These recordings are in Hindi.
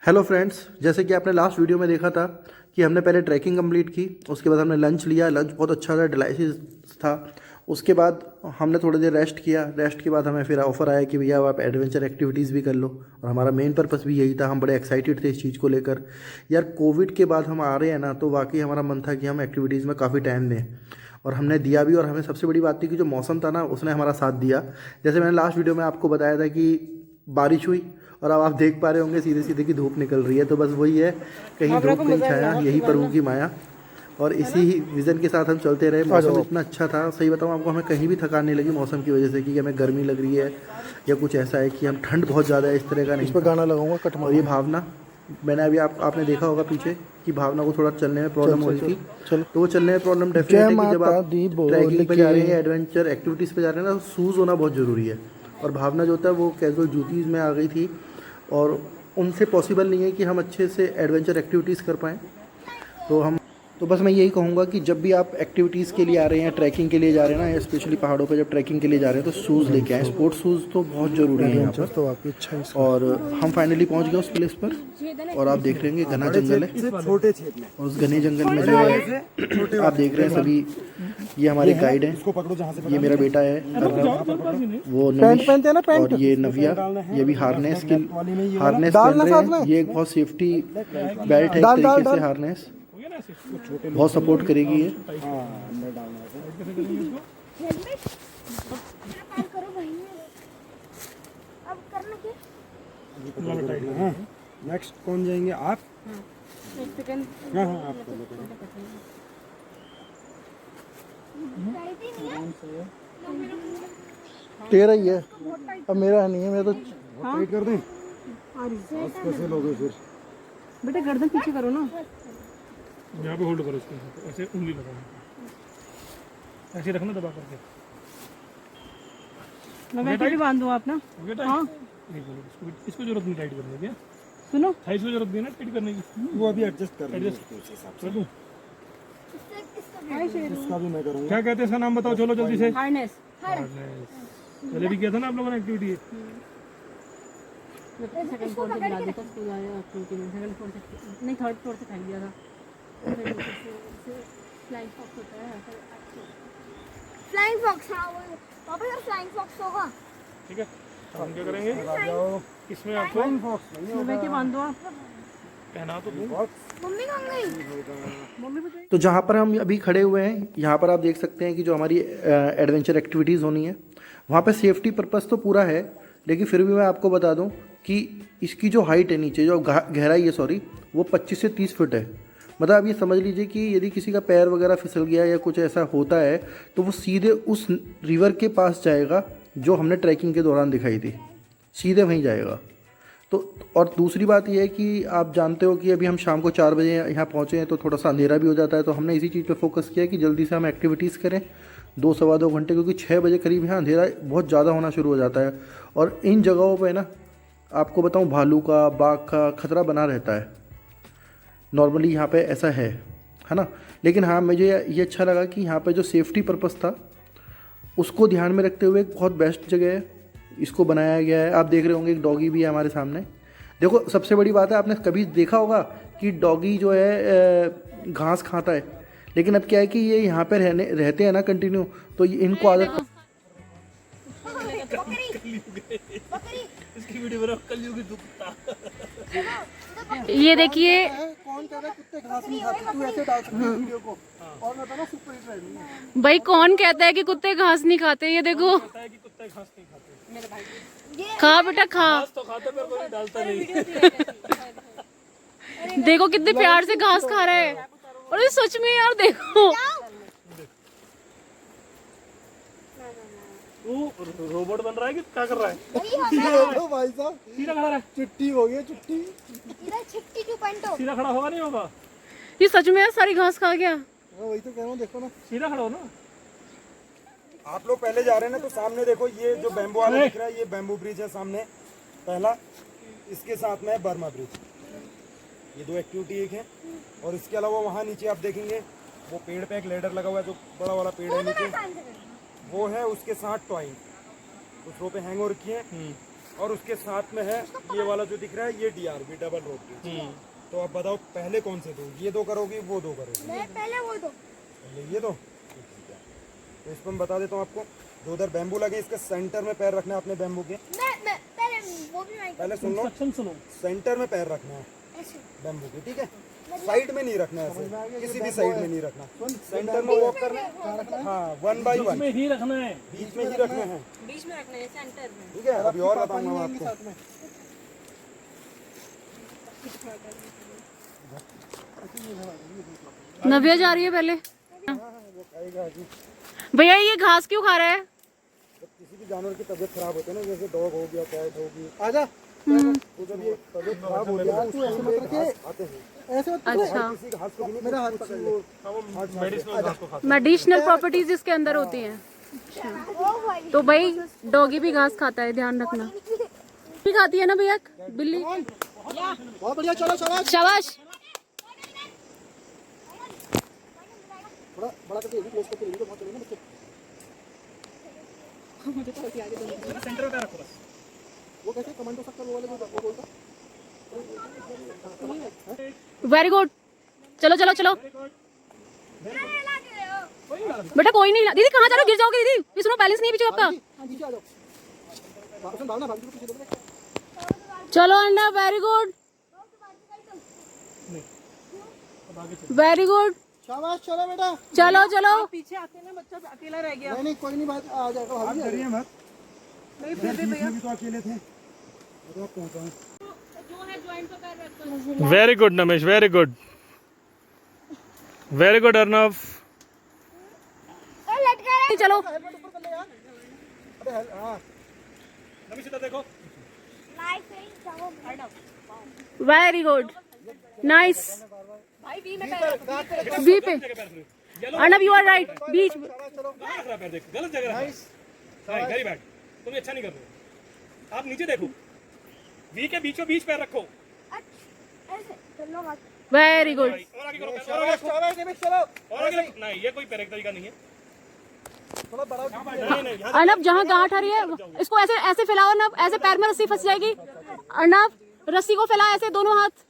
हेलो फ्रेंड्स, जैसे कि आपने लास्ट वीडियो में देखा था कि हमने पहले ट्रैकिंग कंप्लीट की, उसके बाद हमने लंच लिया। लंच बहुत अच्छा था, डिलाइशियस था। उसके बाद हमने थोड़ी देर रेस्ट किया। रेस्ट के बाद हमें फिर ऑफ़र आया कि भैया आप एडवेंचर एक्टिविटीज़ भी कर लो, और हमारा मेन पर्पस भी यही था। हम बड़े एक्साइटेड थे इस चीज़ को लेकर। यार कोविड के बाद हम आ रहे हैं ना, तो वाकई हमारा मन था कि हम एक्टिविटीज़ में काफ़ी टाइम दें, और हमने दिया भी। और हमें सबसे बड़ी बात थी कि जो मौसम था ना, उसने हमारा साथ दिया। जैसे मैंने लास्ट वीडियो में आपको बताया था कि बारिश हुई, और अब आप देख पा रहे होंगे सीधे सीधे की धूप निकल रही है। तो बस वही है, कहीं धूप कहीं छाया, यही प्रभु की माया। और इसी विज़न के साथ हम चलते रहे। मौसम इतना अच्छा था, सही बताऊँ आपको, हमें कहीं भी थकान नहीं लगी मौसम की वजह से कि हमें गर्मी लग रही है या कुछ ऐसा है कि हम ठंड बहुत ज़्यादा है, इस तरह का नहीं। इस पर गाना लगाऊंगा कट। और ये भावना, मैंने अभी आपने देखा होगा पीछे कि भावना को थोड़ा चलने में प्रॉब्लम हो रही थी। तो वो चलने में प्रॉब्लम डेफिनेट है कि जब आप ट्रैकिंग पे जा रहे हैं, एडवेंचर एक्टिविटीज़ पे जा रहे हैं ना, तो शूज़ होना बहुत ज़रूरी है। और भावना जो होता है वो कैजुअल जूतीज़ में आ गई थी, और उनसे पॉसिबल नहीं है कि हम अच्छे से एडवेंचर एक्टिविटीज़ कर पाएँ। तो बस मैं यही कहूँगा कि जब भी आप एक्टिविटीज़ के लिए आ रहे हैं, ट्रैकिंग के लिए जा रहे हैं ना, स्पेशली पहाड़ों पे जब ट्रैकिंग के लिए जा रहे हैं, तो शूज़ लेके आएँ। स्पोर्ट्स शूज़ तो बहुत ज़रूरी है यहाँ पर। तो आपकी इच्छा है। और हम फाइनली पहुँच गए उस प्लेस पर, और आप देख रहे हैं घना जंगल है। छोटे क्षेत्र में, और उस घने जंगल में जो है आप देख रहे हैं सभी, ये हमारे गाइड हैं। ये मेरा बेटा है अर्नव, वो नमिश, और ये नविया। ये भी हार्नेस पहन रहे हैं। ये एक बहुत सेफ्टी बेल्ट है, एक तरीके से हार्नेस, बहुत सपोर्ट करेगी ये। नेक्स्ट कौन जाएंगे आप? हाँ आप तेरा ही है, अब मेरा नहीं है। मैं तो टाइट कर दें। कैसे लोगे फिर? बेटा गर्दन पीछे करो ना, यहाँ पे होल्ड करो इसको, ऐसे उंगली लगाओ, ऐसे रखना दबा करके। मैं वैसे भी बांध दूँ आप ना। हाँ इसको जरूरत नहीं टाइट करने की, सुनो, थाइस को जरूरत नहीं है ना टाइट करने की। वो अभी एडजस्ट कर एडजस्ट कर दूँ। इसका भी मैं करूँगा। क्या कहते हैं इसका नाम बताओ, चलो जल्दी से। हार्नेस। पहले भी किया था ना आप लोगों ने एक्टिविटी। सेकंड फ्लोर से गिरा देता, स्कूल आया एक्टिविटी में सेकंड फ्लोर से नहीं, थर्ड फ्लोर से फेंक दिया था। फ्लाइंग फॉक्स होता है, फ्लाइंग फॉक्स। हाँ वो पापा यार फ्लाइंग फॉक्स होगा। ठीक है, हम क्या करेंगे इसमें आपको वैसे बांध दो आप। पहना तो दूँ। मम्मी कहाँ गई? मम्मी बताइए। तो जहाँ पर हम अभी खड़े हुए हैं, यहाँ पर आप देख सकते हैं कि जो हमारी एडवेंचर एक्टिविटीज़ होनी है, वहाँ पे सेफ्टी पर्पस तो पूरा है, लेकिन फिर भी मैं आपको बता दूं कि इसकी जो हाइट है नीचे, जो गहराई है सॉरी, वो 25 से 30 फुट है। मतलब आप ये समझ लीजिए कि यदि किसी का पैर वगैरह फिसल गया या कुछ ऐसा होता है, तो वो सीधे उस रिवर के पास जाएगा जो हमने ट्रैकिंग के दौरान दिखाई थी, सीधे वहीं जाएगा। तो और दूसरी बात यह है कि आप जानते हो कि अभी हम शाम को 4 बजे यहाँ पहुँचे हैं, तो थोड़ा सा अंधेरा भी हो जाता है। तो हमने इसी चीज़ पे फोकस किया कि जल्दी से हम एक्टिविटीज़ करें 2-2.25 घंटे, क्योंकि 6 बजे करीब यहाँ अंधेरा बहुत ज़्यादा होना शुरू हो जाता है। और इन जगहों पे ना, आपको बताऊँ, भालू का, बाघ का खतरा बना रहता है। नॉर्मली यहाँ पे ऐसा है ना। लेकिन हाँ, मुझे ये अच्छा लगा कि यहाँ पे जो सेफ्टी पर्पस था उसको ध्यान में रखते हुए एक बहुत बेस्ट जगह है, इसको बनाया गया है। आप देख रहे होंगे एक डॉगी भी है हमारे सामने। देखो, सबसे बड़ी बात है, आपने कभी देखा होगा कि डॉगी जो है घास खाता है, लेकिन अब क्या है कि ये यहाँ पे रहते हैं ना कंटिन्यू, तो इनको आदत। इसकी वीडियो बना कलयुगी कुत्ता। ये देखिए, कौन कह रहा है कुत्ते घास नहीं खाते? तू ऐसे डाल सकती है वीडियो को, और मैं तो ना सुपर हिट रहनी है। भाई कौन कहता है कि कुत्ते घास नहीं खाते? ये देखो, पता है कि कुत्ते घास नहीं खाते। खा बेटा खा। घास तो खाता पर कोई डालता नहीं। देखो कितने प्यार से घास खा रहा है। और ये सच में यार देखो, तू रोबोट बन रहा है कि क्या कर रहा है? देखो भाई साहब, सीधा खड़ा रहा, चिट्टी हो गई चिट्टी। इधर 62.0 सीधा खड़ा होगा नहीं होगा? ये सच में यार सारी घास खा गया। वही तो कह रहा हूँ, देखो ना, सीधा खड़ा हो ना। आप लोग पहले जा रहे हैं ना, तो सामने देखो, ये जो बैम्बू वाला दिख रहा है, ये बैम्बू ब्रिज है सामने पहला। इसके साथ में है बर्मा ब्रिज। ये 2 एक्टिविटी एक है। और इसके अलावा वहाँ नीचे आप देखेंगे, वो पेड़ पे एक लेडर लगा हुआ है, जो बड़ा वाला पेड़ है नीचे, वो है उसके साथ टॉइंग, उस रो पे हैंग हो रखी है। और उसके साथ में है ये वाला जो दिख रहा है ये DRB डबल रोड ब्रिज। तो आप बताओ पहले कौन से दो, ये दो करोगी वो दो करोगी? मैं पहले वो दो। पहले ये दो, तो इसको मैं बता देता हूँ आपको। दो उधर बैम्बू लगे, इसके सेंटर में पैर रखना है अपने बैम्बू के। मैं पहले वो भी मैं पहले सुन लो, सुनो। सेंटर में पैर रखना है ऐसे। बैम्बू के, ठीक है? साइड में नहीं रखना है ऐसे, किसी भी साइड में नहीं रखना, सेंटर में वॉक करना है। हाँ, 1 बाई 1 में ही रखना है, बीच में ही रखना है, बीच में रखना है सेंटर में। ठीक है? अभी और बताऊंगा मैं आपको। नव्या जा रही है पहले। वो खाएगा अभी। भैया ये घास क्यों खा रहा है? जब किसी भी जानवर की तबीयत खराब होती है ना, जैसे डॉग हो गया, कैट होगी, आजा। तो जब ये तबीयत खराब हो जाए तो ऐसे मत रखिए, खाते हैं। ऐसे मत अच्छा, किसी का हाथ को भी नहीं, मेरा हाथ पकड़ ले। मेडिसिनल घास को खाते मेडिसिनल प्रॉपर्टीज इसके अंदर होती हैं। ओ भाई। तो भाई डॉगी भी घास खाता है, ध्यान रखना। भी खाती है ना भैया बिल्ली? बहुत बढ़िया, चलो चलो। शाबाश। थोड़ा बड़ा करके क्लोज करके वीडियो बहुत चलेगा ना बच्चे। हैं। सेंटर में रखो बस। वो कैसे कमांडो सकता वो वाले जो वो बोलता। Very good. चलो चलो चलो बेटा, कोई नहीं। दीदी कहाँ जा रहे हो? गिर जाओगे दीदी। ये सुनो, बैलेंस नहीं है पीछे आपका। हाँ पीछे आ जाओ। वापस भागना, भाग पीछे देखो। चलो अंडा, वेरी गुड वेरी गुड। शाबाश, चलो बेटा। चलो चलो। पीछे आते ना बच्चा अकेला रह गया। नहीं कोई नहीं, बात आ जाएगा। आप डरिए मत, नहीं फिर भी भैया भी तो अकेले थे, तो आप पहुंचाएं। जो है ज्वाइंट पे पैर रखो। Very good Namesh, very good, very good Arnav. ए लटका रहा चलो हेलमेट ऊपर कर ले यार। अबे हाँ, नमेश इधर देखो। लाइफ है जाओ। Very good, nice. भाई बी में पैर रखो। बी पे अर्नव, यू आर राइट। बीच पैर देख, गलत जगह रखा है। वेरी बैड, तुम अच्छा नहीं कर रहे हो। आप नीचे देखो, वी के बीचों बीच पैर रखो। ऐसे चलो मत। Very good. और आगे करो, और आगे रखो, शाबाश निमिष, चलो। और आगे रखो। नहीं, ये कोई पैर तरीका नहीं है। थोड़ा बड़ा। नहीं नहीं, यहाँ अर्नव जहाँ गांठ आ रही है इसको ऐसे ऐसे फैलाओ अर्नव, ऐसे पैर में रस्सी फंस जाएगी। अर्नव रस्सी को फैला ऐसे दोनों हाथ।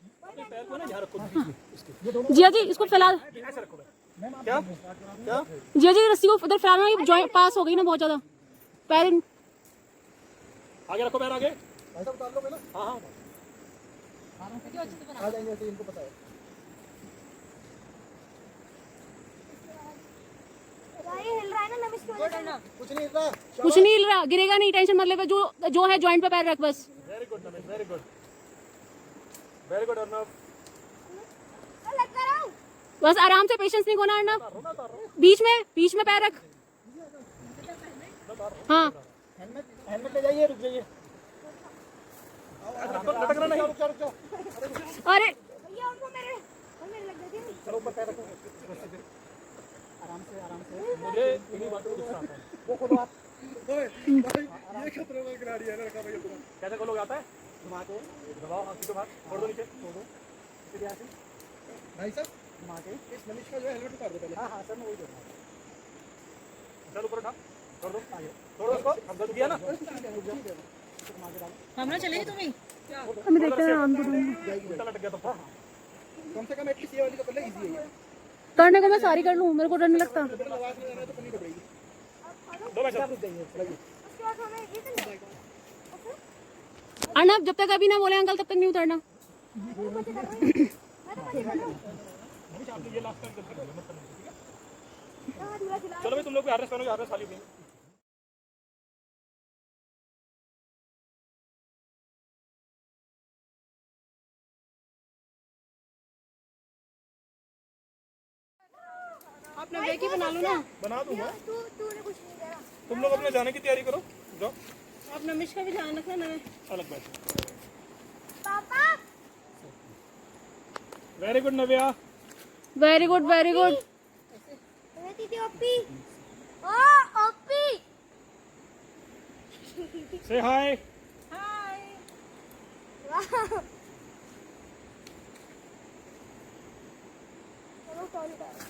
जिया जी इसको फैला। क्या क्या जिया जी रस्सी को उधर फैलाना, ये जॉइंट पास हो गई ना बहुत ज्यादा। पैर आगे रखो, पैर आगे। ऐसा उतार लो पहले। हाँ हाँ, आ जाएंगे ऐसे, इनको पता है। भाई हिल रहा है ना नमिश की वजह से। कुछ नहीं इतना। कुछ नहीं हिल रहा, गिरेगा नहीं, टेंशन मत ले। जो है जॉइंट पे पैर रख बस। Very good Namesh, very good, very good Arnav. मैं लटका रहा हूं। बस आराम से, पेशेंस नहीं खोना अर्नव। बीच में पैर रख। हाँ हेलमेट ले जाइए, रुक जाइए। लटकना नहीं। रुक जाओ। अरे भैया उनको मेरे लग गई थी। चलो ऊपर पैर रखो। आराम से आराम से। मुझे इन्हीं बातों को गुस्सा आता है। वो खोलो आप। ये खतरनाक खिलाड़ी है लड़का भैया तुम्हारा। कैसे खोलोगे, आता है? घुमा के, दबाओ, हाँ सीधो बात, छोड़ दो नीचे। फिर यहाँ से भाई साहब घुमा के इस नमिश का जो है हेलमेट उतार दो पहले। हाँ हाँ सर, मैं वही दूँगा। चल ऊपर उठा, छोड़ दो, छोड़ दो इसको। अब गलत किया ना। हमने चले तुम्हें हमें देखते हैं आराम से। उल्टा लटक गया तो। कम से कम एटलीस्ट ये वाली तो कर ले, इजी है ये। करने को मैं सारी कर लूँ, मेरे को डर नहीं लगता। अगर आवाज में जाना है तो करनी पड़ेगी। दो मैच आप रुक जाइए, चलाइए। उसके बाद हमें ये करना है। अर्नव जब तक अभी ना बोले अंकल तब तक नहीं उतरना। मैं तो मजे कर रही हूं। ये लास्ट टाइम गलती कर मत करना, ठीक है? हां दूरा खिला। चलो भाई, तुम लोग भी हार्नेस पहनोगे, हार्नेस खाली होगी। आप नव्या की बना लो ना। बना दूंगा। तूने कुछ नहीं करा। तुम लोग अपने जाने की तैयारी करो, जाओ। आप नमिश का भी ध्यान रखना नवे। अलग बैठ। पापा very good Navya. Very good very good. मैं दीदी ओपी। ओ ओपी। से हाय। हाय। चलो टॉयलेट आ रहा है।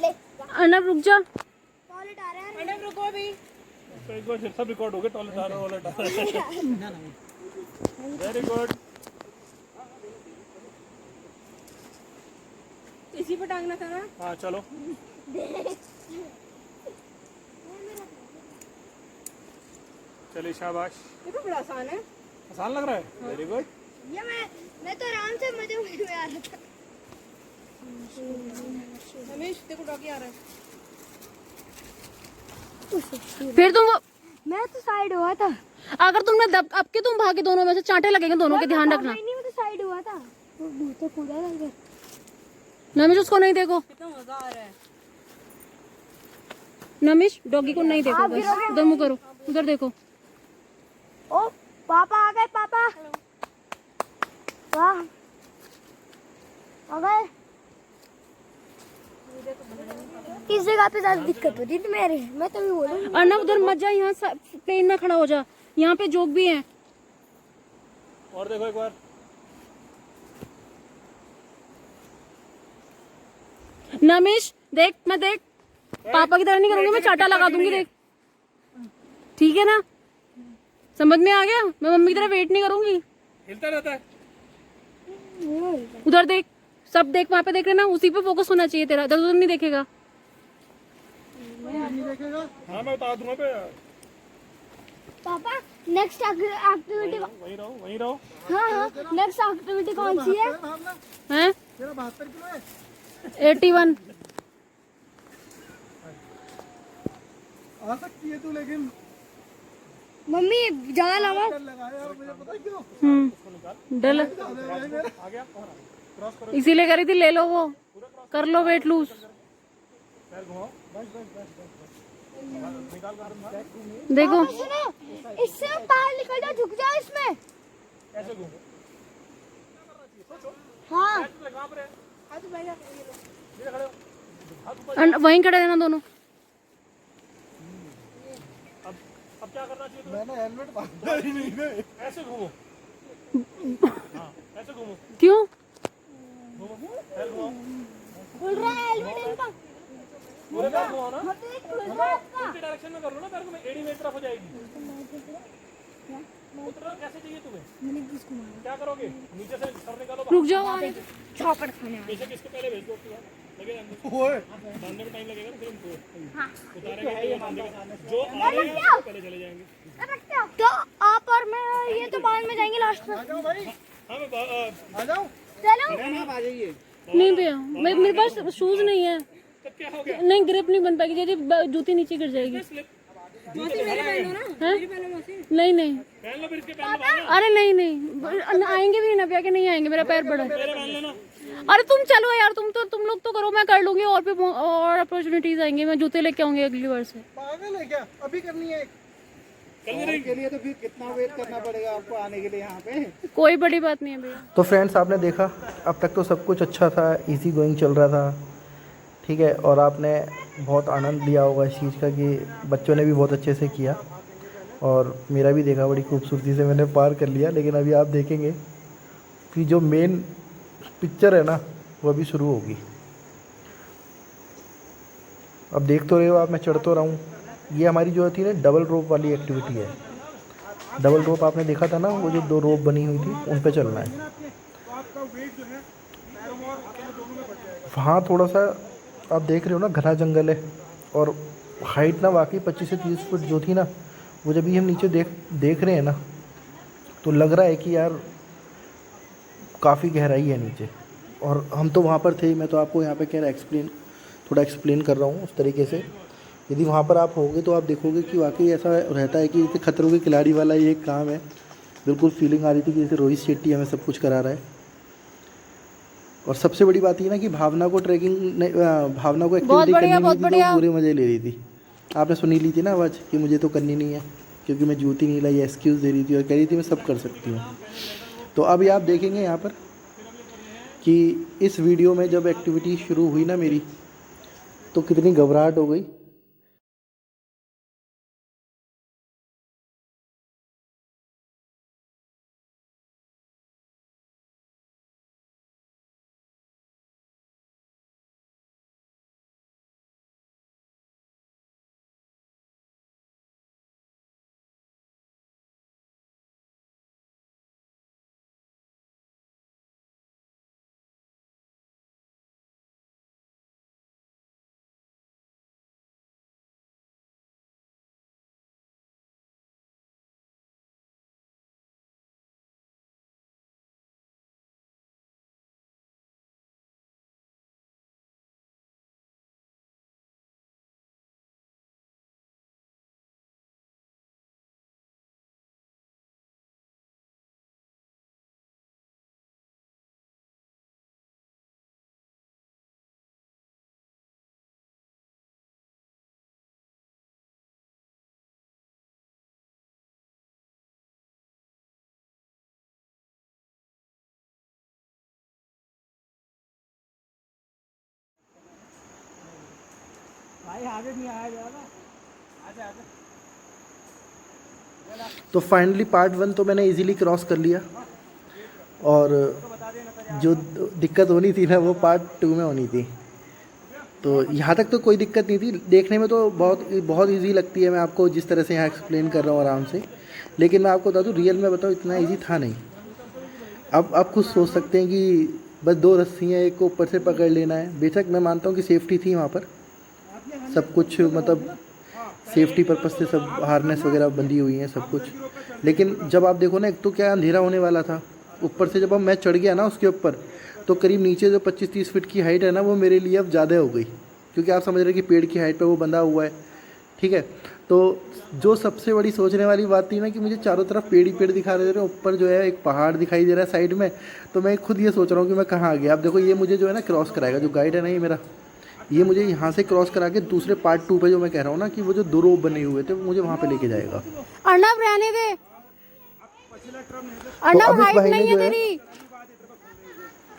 ले अर्नव रुक जा। टॉयलेट आ रहा है। मैडम रुको अभी। तो एक बार सब रिकॉर्ड हो गए, टॉयलेट आ रहा वॉलेट आ रहा। Very good. इसी पे टांगना था ना। हाँ चलो, चलिए शाबाश। ये तो बड़ा आसान है। आसान लग रहा है, वेरी गुड। ये मैं तो आराम से मजे में आ रहा था। रमेश देखो डॉगी आ रहा है। फिर तुम वो मैं तो साइड हुआ था। अगर तुमने दब अब के तुम भागे, दोनों में से चांटे लगेंगे दोनों के, ध्यान रखना। नहीं, मैं तो साइड हुआ था। वो भूत तो कूदा था इधर। नमिश उसको नहीं देखो, कितना मजा आ रहा है। नमिश डॉगी को नहीं देखो, बस उधर मुंह करो, उधर देखो। ओ पापा आ गए, पापा। वाह आ गए। इस जगह पे ज्यादा दिक्कत होती थी मेरे, मैं तभी बोलूं। अर्नब उधर मत जा, यहाँ प्लेन में खड़ा हो जा, यहाँ पे जोक भी है। और देखो एक बार। नमिश देख, मैं देख, पापा की तरह नहीं करूंगी, मैं चाटा लगा दूंगी, देख ठीक है ना, समझ में आ गया। मैं मम्मी की तरह वेट नहीं करूंगी। हिलता रहता है। उधर देख, सब देख, वहां पे देख रहे ना, उसी पे फोकस होना चाहिए तेरा, इधर उधर नहीं देखेगा। हाँ मैं बता दूंगा पे। पापा नेक्स्ट एक्टिविटी वहीं रहो, वहीं रहो। हाँ हाँ नेक्स्ट एक्टिविटी कौन सी है? हैं? 81। आ सकती है तू, लेकिन मम्मी ज्यादा लगा। डल आ गया, क्रॉस करो। इसीलिए करी थी, ले लो वो, कर लो वेट लूज। पैर घुमाओ, देखो सुनो, इससे बाहर निकल जाओ, झुक जाओ इसमें। ऐसे घूमो। हाँ कहाँ पर है? इधर खड़े हो। वहीं खड़े रहना दोनों। अब क्या करना चाहिए तुम्हें? मैंने हेलमेट बांधा ही नहीं है। ऐसे घूमो। हाँ ऐसे घूमो, क्यों? घूमो, पैर घुमाओ। खुल रहा है हेलमेट इनका। पूरे पैर घुमाओ ना, खुल रहा है इसका। उल्टी डायरेक्शन में कर लो ना, पैर को एड़ी मेरी तरफ हो जाएगी। उतरना कैसे चाहिए तुम्हें? क्या करोगे? नीचे से सर निकालो, रुक जाओ, आने चौपड़ खाने पीछे किसके पहले भेज दो। लगेगा बांधने में टाइम लगेगा ना, फिर उनको उतारेंगे तो बांधेगा। जो आ रहे हैं वो पहले चले जाएंगे। तो आप और मैं ये तो बाद में जाएंगे लास्ट में। हाँ मैं आ जाओ। चलो नहीं भैया, मेरे पास शूज नहीं है, तब क्या हो गया? नहीं ग्रिप नहीं बन पाएगी, जैसे जूती नीचे गिर जाएगी। स्लिप मौसी मेरे पहन लो ना, मेरी पहन लो मौसी। नहीं नहीं, पहन लो, फिर इसके पहन लो। अरे नहीं नहीं, आएंगे भी नहीं ना भैया, के नहीं आएंगे, मेरा पैर बड़ा है। मेरे पहन लेना। अरे तुम चलो यार, तुम लोग तो करो, मैं कर लूंगी, और भी और अपॉर्चुनिटीज आएंगी, मैं जूते लेके आऊंगी अगली बार से। पागल है क्या? अभी करनी है के लिए तो फिर कितना वेट करना पड़ेगा आपको आने के लिए यहाँ पे? कोई बड़ी बात नहीं है भैया। तो फ्रेंड्स, आपने देखा अब तक तो सब कुछ अच्छा था, इजी गोइंग चल रहा था, ठीक है। और आपने बहुत आनंद लिया होगा इस चीज़ का कि बच्चों ने भी बहुत अच्छे से किया, और मेरा भी देखा, बड़ी खूबसूरती से मैंने पार कर लिया। लेकिन अभी आप देखेंगे कि जो मेन पिक्चर है ना, वो अभी शुरू होगी। अब देख तो रहे हो आप, मैं चढ़ तो रहा हूँ। ये हमारी जो थी ना डबल रोप वाली एक्टिविटी है। डबल रोप आपने देखा था ना, वो जो 2 रोप बनी हुई थी, उन पे चलना है। वहाँ थोड़ा सा आप देख रहे हो ना, घना जंगल है, और हाइट ना वाकई 25 से 30 फुट जो थी ना, वो जब भी हम नीचे देख रहे हैं ना, तो लग रहा है कि यार काफ़ी गहराई है नीचे। और हम तो वहाँ पर थे, मैं तो आपको यहाँ पे कह रहा थोड़ा एक्सप्लेन कर रहा हूँ उस तरीके से। यदि वहाँ पर आप होगे तो आप देखोगे कि वाकई ऐसा रहता है कि जैसे खतरों के खिलाड़ी वाला ये एक काम है। बिल्कुल फीलिंग आ रही थी कि जैसे रोहित शेट्टी हमें सब कुछ करा रहा है। और सबसे बड़ी बात ये ना कि भावना को भावना को एक्टिविटी करनी नहीं थी, तो पूरे मज़े ले रही थी। आपने सुनी ली थी ना आवाज़ कि मुझे तो करनी नहीं है क्योंकि मैं जूती नहीं लाई, एक्सक्यूज़ दे रही थी और कह रही थी मैं सब कर सकती हूँ। तो अभी आप देखेंगे यहाँ पर कि इस वीडियो में जब एक्टिविटी शुरू हुई ना मेरी, तो कितनी घबराहट हो गई। तो फाइनली पार्ट 1 तो मैंने इजीली क्रॉस कर लिया, और जो दिक्कत होनी थी ना वो पार्ट 2 में होनी थी। तो यहाँ तक तो कोई दिक्कत नहीं थी, देखने में तो बहुत इजी लगती है, मैं आपको जिस तरह से यहाँ एक्सप्लेन कर रहा हूँ आराम से, लेकिन मैं आपको बता दूँ रियल में बताऊँ इतना इजी था नहीं। अब आप खुद सोच सकते हैं कि बस 2 रस्सियाँ एक को ऊपर से पकड़ लेना है। बेशक मैं मानता हूँ कि सेफ्टी थी वहाँ पर, सब कुछ मतलब सेफ्टी पर्पज़ से सब हार्नेस वगैरह बंधी हुई हैं सब कुछ, लेकिन जब आप देखो ना, एक तो क्या अंधेरा होने वाला था, ऊपर से जब अब मैं चढ़ गया ना उसके ऊपर, तो करीब नीचे जो 25-30 फीट की हाइट है ना, वो मेरे लिए अब ज़्यादा हो गई, क्योंकि आप समझ रहे हैं कि पेड़ की हाइट पे वो बंधा हुआ है, ठीक है। तो जो सबसे बड़ी सोचने वाली बात थी ना कि मुझे चारों तरफ पेड़ ही पेड़ दिखा दे रहे हैं, ऊपर जो है एक पहाड़ दिखाई दे रहा है साइड में, तो मैं खुद ये सोच रहा हूँ कि मैं कहाँ आ गया। अब देखो ये मुझे जो है ना क्रॉस कराएगा, जो गाइड है ना ये मेरा, ये मुझे यहाँ से क्रॉस करा के दूसरे पार्ट 2 पे जो मैं कह रहा हूँ ना कि वो जो 2 रोप बने हुए थे, वो मुझे वहाँ पे लेके जाएगा। अर्नब रहने दे, तो अर्नब अब इस हाइट भाई नहीं ने है जो है तेरी।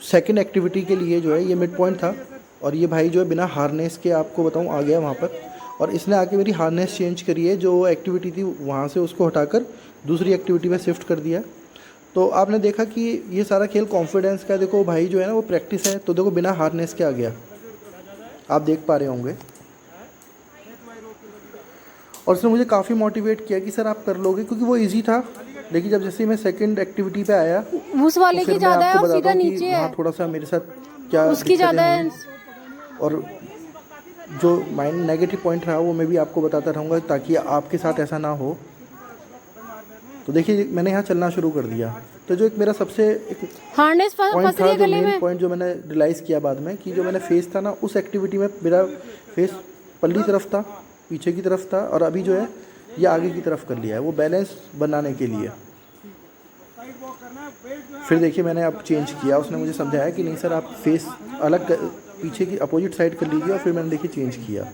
सेकंड एक्टिविटी के लिए जो है ये मिड पॉइंट था, और ये भाई जो है बिना हार्नेस के आपको बताऊँ आ गया वहाँ पर, और इसने आके मेरी हार्नेस चेंज करी है, जो एक्टिविटी थी वहाँ से उसको हटाकर दूसरी एक्टिविटी में शिफ्ट कर दिया। तो आपने देखा कि ये सारा खेल कॉन्फिडेंस का, देखो भाई जो है ना वो प्रैक्टिस है, तो देखो बिना हार्नेस के आ गया, आप देख पा रहे होंगे। और उसने मुझे काफ़ी मोटिवेट किया कि सर आप कर लोगे, क्योंकि वो इजी था, लेकिन जब जैसे मैं सेकंड एक्टिविटी पे आया, उस वाले तो फिर की मैं ज्यादा है आपको और बताता सीधा हूँ कि नीचे वहाँ है, थोड़ा सा मेरे साथ क्या उसकी दिक्कतें ज्यादा है। हुई, और जो माइंड नेगेटिव पॉइंट रहा वो मैं भी आपको बताता रहूँगा ताकि आपके साथ ऐसा ना हो। तो देखिए मैंने यहाँ चलना शुरू कर दिया, तो जो एक मेरा सबसे एक हार्नेस पॉइंट फंस था, रही है जो गले मेन में। पॉइंट जो मैंने रियलाइज़ किया बाद में, कि जो मैंने फेस था ना उस एक्टिविटी में मेरा फेस पल्ली तरफ था, पीछे की तरफ था, और अभी जो है ये आगे की तरफ कर लिया है, वो बैलेंस बनाने के लिए। फिर देखिए मैंने अब चेंज किया, उसने मुझे समझाया कि नहीं सर आप फेस अलग पीछे की अपोजिट साइड कर लीजिए, और फिर मैंने देखिए चेंज किया।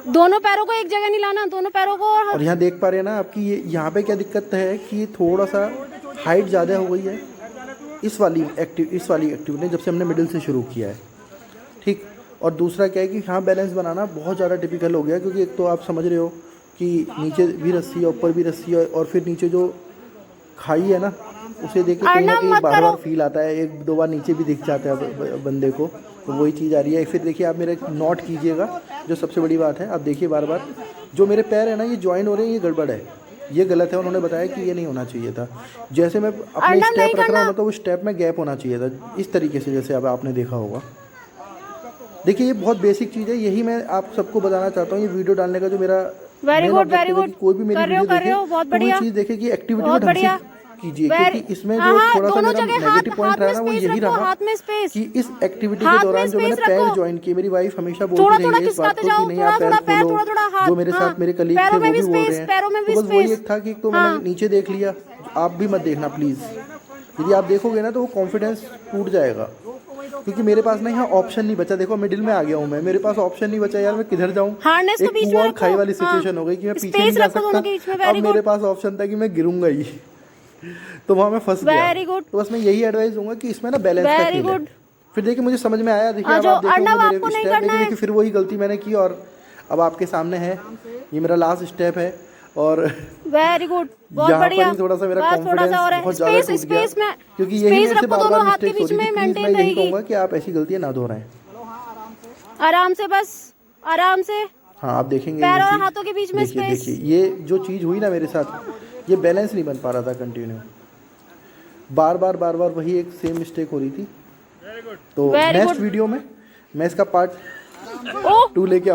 दोनों पैरों को एक जगह नहीं लाना, दोनों पैरों को। और यहाँ देख पा रहे हैं ना आपकी ये यहाँ पे क्या दिक्कत है कि थोड़ा सा हाइट ज़्यादा हो गई है इस वाली एक्टिविटी ने, जब से हमने मिडिल से शुरू किया है, ठीक। और दूसरा क्या है कि यहाँ बैलेंस बनाना बहुत ज़्यादा टिपिकल हो गया, क्योंकि एक तो आप समझ रहे हो कि नीचे भी रस्सी है, ऊपर भी रस्सी है, और फिर नीचे जो खाई है ना उसे देख के कहीं ना कहीं बार बार फील आता है, 1-2 बार नीचे भी दिख जाता है बंदे को, तो वही चीज़ आ रही है। फिर देखिए आप मेरे नोट कीजिएगा, जो सबसे बड़ी बात है, आप देखिए बार बार जो मेरे पैर है ना ये ज्वाइन हो रहे हैं, ये गड़बड़ है, ये गलत है, उन्होंने बताया कि ये नहीं होना चाहिए था। जैसे मैं अपने स्टेप रख रहा हूँ ना, तो वो स्टेप में गैप होना चाहिए था, इस तरीके से, जैसे अब आपने देखा होगा। देखिए ये बहुत बेसिक चीज़ है, यही मैं आप सबको बताना चाहता हूँ। ये वीडियो डालने का जो मेरा वेरी गुड, वेरी गुड, कोई भी मेरी वीडियो देखे बहुत तो बढ़िया, वो चीज़ देखे कि एक्टिविटी बहुत को ढंग बढ़िया से कीजिए, क्योंकि इसमें जो थोड़ा सा मेरा नेगेटिव पॉइंट रहा ना वो यही रहा हाथ में स्पेस, कि इस एक्टिविटी के दौरान जो मैंने पैर ज्वाइन किए, मेरी वाइफ हमेशा बोलती रही है इस बात को कि नहीं आप पैर खोलो, जो मेरे साथ मेरे कलीग थे वो भी बोल रहे हैं। तो बस वही एक था कि तो मैंने नीचे देख लिया, आप भी मत देखना प्लीज़, यदि आप देखोगे ना तो वो कॉन्फिडेंस टूट जाएगा, क्योंकि मेरे पास ना यहाँ ऑप्शन नहीं बचा। देखो मिडिल में आ गया हूँ मैं, मेरे पास ऑप्शन नहीं बचा यार, मैं किधर जाऊँ, एक कुआं और खाई वाली सिचुएशन हो गई कि मैं पीछे नहीं जा सकता। अब मेरे पास ऑप्शन था कि मैं गिरूंगा ही, तो वहाँ मैं फंस गया। तो बस मैं यही एडवाइस दूंगा कि इसमें ना बैलेंस का खेल है। फिर देखिए मुझे समझ में आया, देखिए अब आप देखोगे मेरे स्टेप, देखिए फिर वही गलती मैंने की, और अब आपके सामने है, ये मेरा लास्ट स्टेप है, और वेरी गुड, बहुत बढ़िया, थोड़ा सा मेरा कॉन्फिडेंस बहुत ज़्यादा टूट गया, क्योंकि यही मेरे से बार-बार मिस्टेक होती थी। प्लीज मैं यही कहूँगा कि आप ऐसी गलतियाँ ना दोहराएं, आराम से, बस आराम से। हाँ आप देखेंगे पैरों और हाथों के बीच में स्पेस। देखिए ये जो चीज़ हुई ना मेरे साथ, ये बैलेंस नहीं बन पा रहा था कंटिन्यू, बार बार वही एक सेम मिस्टेक हो रही थी। तो नेक्स्ट वीडियो में मैं इसका पार्ट 2 लेके